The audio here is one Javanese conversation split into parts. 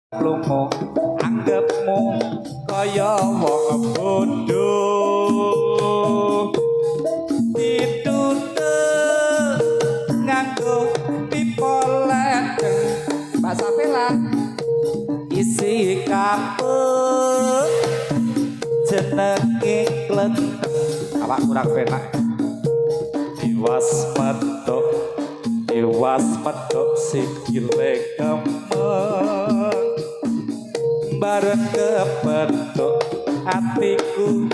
lunga anggapmu kaya wong bodho ditutup nganggo pipa ledeng Mbak Sapela isi kapuk jenenge klenteng awak kurang penak Iwas medok sikile kemeng bareng kebentuk hatiku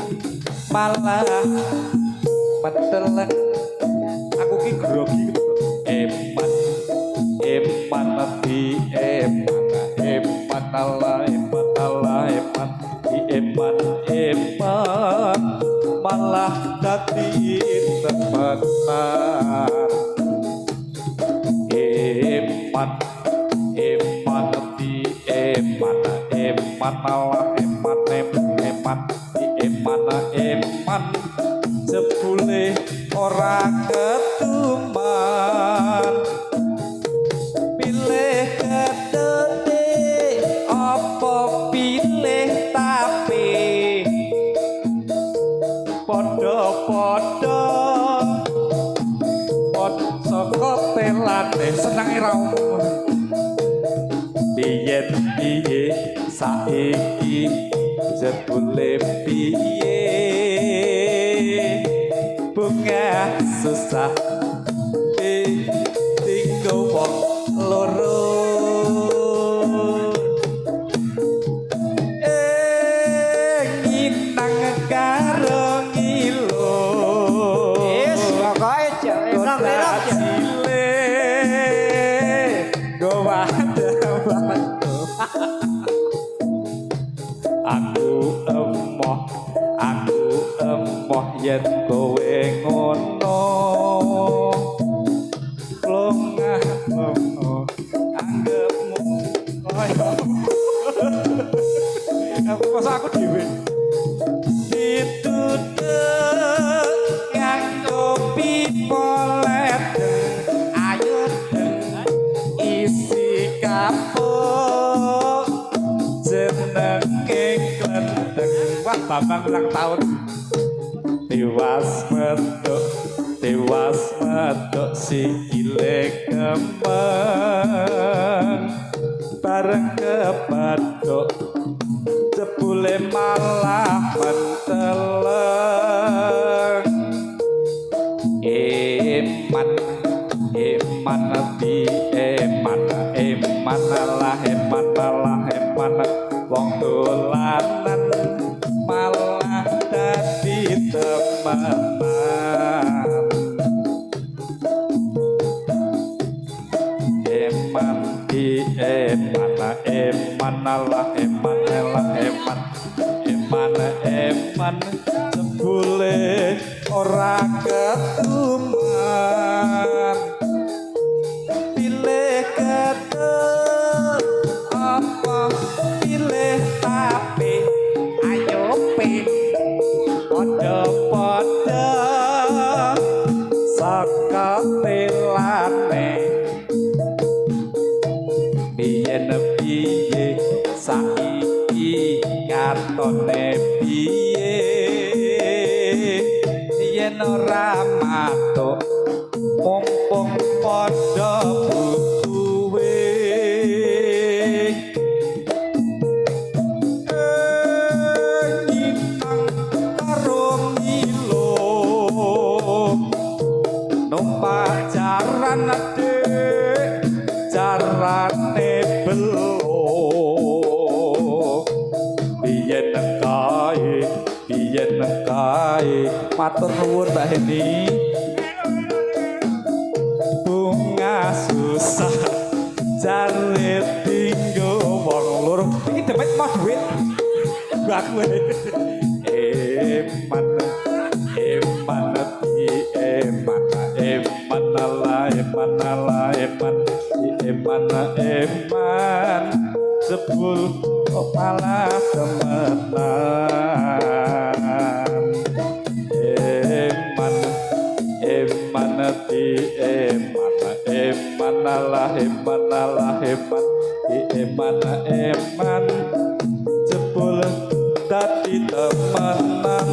malah meteleng aku ki grogi eman di eman Allah eman malah dadi temenan eman Allah eman jebule ora ketuman pilih kedene apa pilih tapi padha-padha saka telane seneng ira biyen piye saiki jebule piye bunga susah tinggo wong loro nginang karo ngilo wis pokoke jek aku emoh yen kowe ngono longah anggapmu aku pas aku dhewe ditutup nganggo pipa ledeng ayo isi kapuk jenenge klenteng wah Bambang ulang tahun tewas medok sikile kemeng bareng kebathuk jebule malah menteleng eman Allah eman wong dolanan malah dadi temenan eman Allah eman jebule ora ketuman pilih ketup apa pilih tapi ayo ping padha-padha saka telane biyen piye saiki katone piye yen ora matuk mumpung padha butuhe nyinang karo ngilo numpak jaran jarane belo biyen kae matur nuwun Mbak Heni bunga susah jare tinggo wong loro iki dempet mau duit mbak kowe eman eman sebul kepala temenan eman Allah eman eman jebul dadi temenan